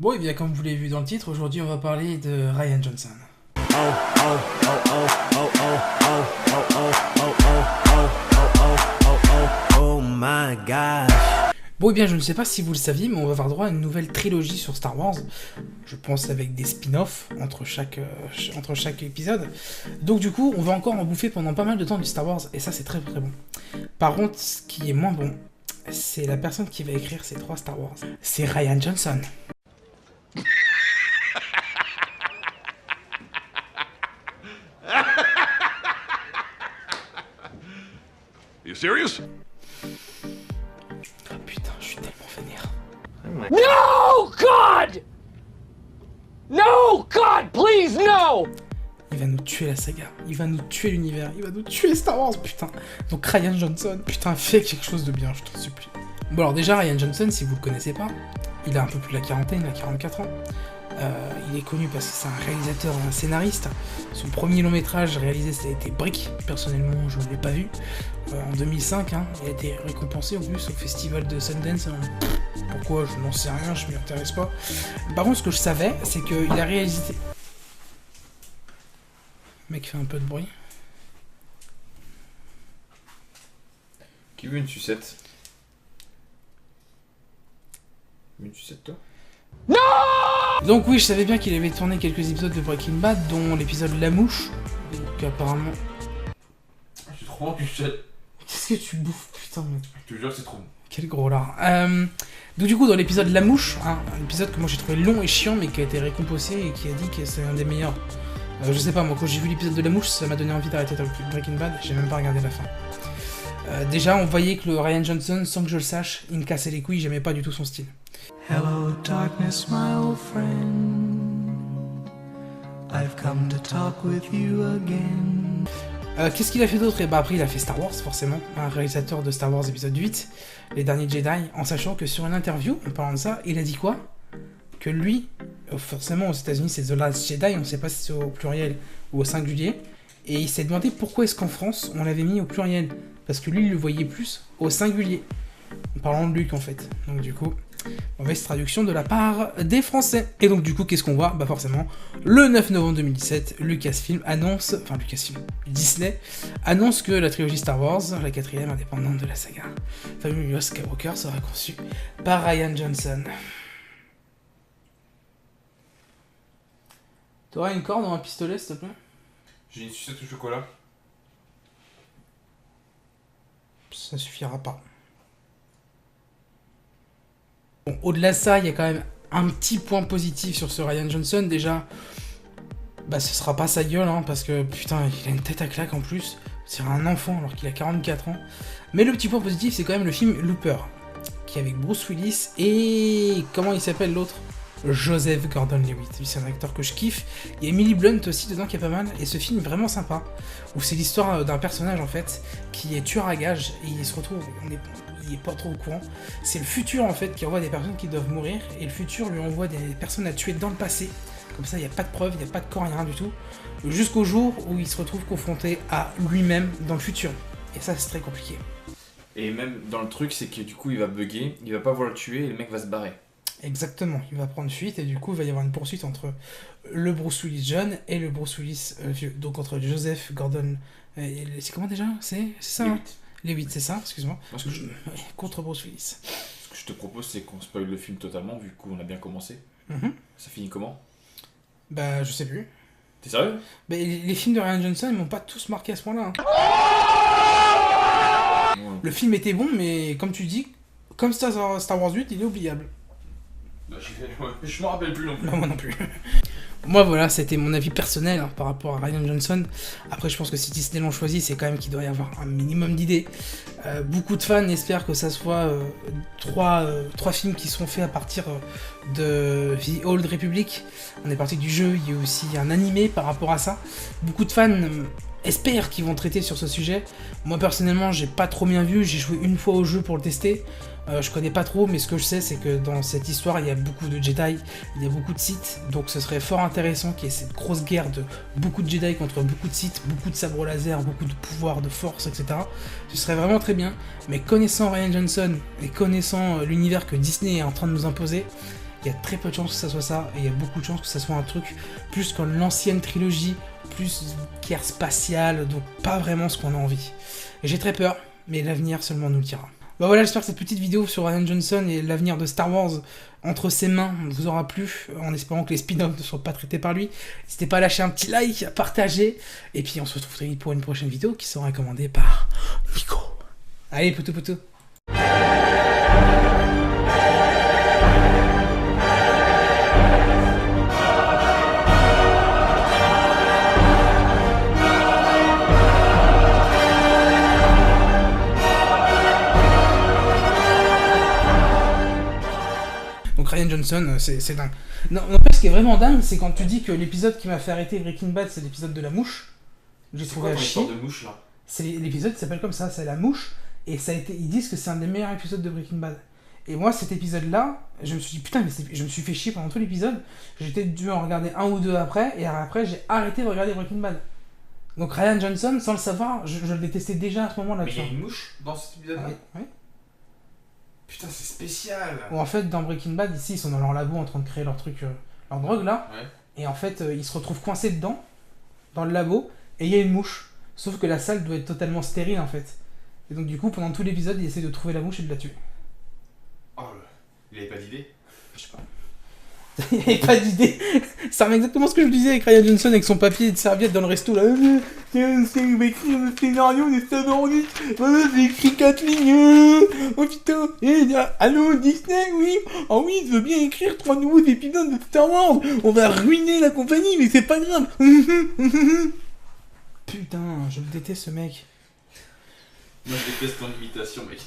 Bon, et bien comme vous l'avez vu dans le titre, aujourd'hui on va parler de Rian Johnson. Oh my gosh. Bon, et bien je ne sais pas si vous le saviez, mais on va avoir droit à une nouvelle trilogie sur Star Wars. Je pense avec des spin-offs entre chaque épisode. Donc du coup, on va encore en bouffer pendant pas mal de temps du Star Wars, et ça c'est très très bon. Par contre, ce qui est moins bon, c'est la personne qui va écrire ces 3 Star Wars. C'est Rian Johnson. You serious? Oh putain, je suis tellement vénère. No, God! No, God, please, no! Il va nous tuer la saga, il va nous tuer l'univers, il va nous tuer Star Wars, putain. Donc Rian Johnson, putain, fais quelque chose de bien, je t'en supplie. Bon alors déjà, Rian Johnson, si vous le connaissez pas, il a un peu plus de la quarantaine, il a 44 ans. Il est connu parce que c'est un réalisateur et un scénariste. Son premier long métrage réalisé, ça a été Brick. Personnellement, je ne l'ai pas vu. En 2005, hein, il a été récompensé au plus au festival de Sundance. Pourquoi? Je n'en sais rien, je m'y intéresse pas. Par contre, ce que je savais, c'est qu'il a réalisé... Le mec fait un peu de bruit. Qui veut une sucette? Une sucette, toi? Donc oui, je savais bien qu'il avait tourné quelques épisodes de Breaking Bad, dont l'épisode La Mouche. Donc apparemment... C'est trop bon, tu sucettes. Qu'est-ce que tu bouffes, putain, mec. Je te jure, c'est trop bon. Quel gros lard. Donc du coup, dans l'épisode La Mouche, hein, un épisode que moi j'ai trouvé long et chiant, mais qui a été récompensé et qui a dit que c'est un des meilleurs. Je sais pas, moi quand j'ai vu l'épisode de La Mouche, ça m'a donné envie d'arrêter Breaking Bad, j'ai même pas regardé la fin. Déjà, on voyait que le Rian Johnson, sans que je le sache, il me cassait les couilles, j'aimais pas du tout son style. Hello darkness my old friend. I've come to talk with you again. Qu'est-ce qu'il a fait d'autre? Et bah après il a fait Star Wars forcément, un réalisateur de Star Wars épisode 8, Les Derniers Jedi, en sachant que sur une interview, en parlant de ça, il a dit quoi? Que lui, forcément aux États-Unis c'est The Last Jedi, on sait pas si c'est au pluriel ou au singulier, et il s'est demandé pourquoi est-ce qu'en France on l'avait mis au pluriel, parce que lui il le voyait plus au singulier, en parlant de Luke en fait. Donc du coup, mauvaise traduction de la part des Français. Et donc du coup, qu'est-ce qu'on voit? Bah forcément, le 9 novembre 2017, Disney annonce que la trilogie Star Wars, la 4ème indépendante de la saga Family Skywalker, sera conçue par Rian Johnson. T'auras une corde ou un pistolet, s'il te plaît? J'ai une sucette au chocolat. Ça suffira pas. Bon, au-delà de ça, il y a quand même un petit point positif sur ce Rian Johnson. Déjà, bah ce sera pas sa gueule, hein, parce que putain, il a une tête à claque en plus. C'est un enfant alors qu'il a 44 ans. Mais le petit point positif, c'est quand même le film Looper, qui est avec Bruce Willis et... comment il s'appelle l'autre? Joseph Gordon-Levitt. C'est un acteur que je kiffe. Il y a Emily Blunt aussi dedans qui est pas mal. Et ce film est vraiment sympa, où c'est l'histoire d'un personnage en fait qui est tueur à gages et il se retrouve... il est pas trop au courant. C'est le futur en fait qui envoie des personnes qui doivent mourir et le futur lui envoie des personnes à tuer dans le passé. Comme ça, il n'y a pas de preuves, il n'y a pas de corps, rien du tout. Jusqu'au jour où il se retrouve confronté à lui-même dans le futur. Et ça, c'est très compliqué. Et même dans le truc, c'est que du coup, il va bugger, il va pas vouloir le tuer et le mec va se barrer. Exactement, il va prendre fuite et du coup, il va y avoir une poursuite entre le Bruce Willis jeune et le Bruce Willis vieux. Donc entre Joseph Gordon... c'est comment déjà? C'est ça, hein? Les 8, c'est ça, excuse-moi. Contre Bruce Willis. Ce que je te propose, c'est qu'on spoil le film totalement, vu qu'on a bien commencé. Ça finit comment? Bah, je sais plus. T'es sérieux? Bah, les films de Rian Johnson, ils m'ont pas tous marqué à ce point-là. Hein. Ouais. Le film était bon, mais comme tu dis, comme Star Wars 8, il est oubliable. Bah, je me rappelle plus non plus. Non, moi non plus. Moi voilà, c'était mon avis personnel hein, par rapport à Rian Johnson. Après je pense que si Disney l'ont choisi, c'est quand même qu'il doit y avoir un minimum d'idées. Beaucoup de fans espèrent que ça soit trois films qui seront faits à partir de The Old Republic. On est parti du jeu, il y a aussi un animé par rapport à ça. Beaucoup de fans espèrent qu'ils vont traiter sur ce sujet. Moi personnellement j'ai pas trop bien vu, j'ai joué une fois au jeu pour le tester. Je connais pas trop, mais ce que je sais, c'est que dans cette histoire, il y a beaucoup de Jedi, il y a beaucoup de Sith, donc ce serait fort intéressant qu'il y ait cette grosse guerre de beaucoup de Jedi contre beaucoup de Sith, beaucoup de sabres laser, beaucoup de pouvoir, de force, etc. Ce serait vraiment très bien, mais connaissant Rian Johnson et connaissant l'univers que Disney est en train de nous imposer, il Il y a très peu de chances que ça soit ça, et il y a beaucoup de chances que ça soit un truc plus comme l'ancienne trilogie, plus guerre spatiale, donc pas vraiment ce qu'on a envie. Et j'ai très peur, mais l'avenir seulement nous le dira. Bah voilà, j'espère que cette petite vidéo sur Rian Johnson et l'avenir de Star Wars entre ses mains vous aura plu, en espérant que les spin-offs ne soient pas traités par lui. N'hésitez pas à lâcher un petit like, à partager, et puis on se retrouve très vite pour une prochaine vidéo qui sera commandée par Nico. Allez, poutou poutou. Donc Rian Johnson, c'est dingue. Non, en fait, ce qui est vraiment dingue, c'est quand tu dis que l'épisode qui m'a fait arrêter Breaking Bad, c'est l'épisode de la mouche. J'ai trouvé à chier. de mouche là. C'est l'épisode qui s'appelle comme ça, c'est la mouche, et ça a été, ils disent que c'est un des meilleurs épisodes de Breaking Bad. Et moi, cet épisode-là, je me suis dit putain, mais je me suis fait chier pendant tout l'épisode. J'étais dû en regarder un ou deux après, et après j'ai arrêté de regarder Breaking Bad. Donc Rian Johnson, sans le savoir, je le détestais déjà à ce moment-là. Mais il y a une mouche dans cet épisode-là. Oui. Putain, c'est spécial. Où en fait, dans Breaking Bad, ici, ils sont dans leur labo en train de créer leur truc, leur drogue là. Ouais. Et en fait, ils se retrouvent coincés dedans, dans le labo, et il y a une mouche. Sauf que la salle doit être totalement stérile en fait. Et donc du coup, pendant tout l'épisode, il essaie de trouver la mouche et de la tuer. Oh, il avait pas d'idée. Je sais pas. Il avait pas d'idée. Ça remet exactement ce que je disais avec Rian Johnson avec son papier de serviette dans le resto là. C'est écrire le scénario de Star Wars. J'ai écrit 4 lignes. Oh putain. Allô Disney, oui. Oh oui, je veux bien écrire 3 nouveaux épisodes de Star Wars. On va ruiner la compagnie, mais c'est pas grave. Putain, je le déteste ce mec. Moi je déteste ton imitation, mec.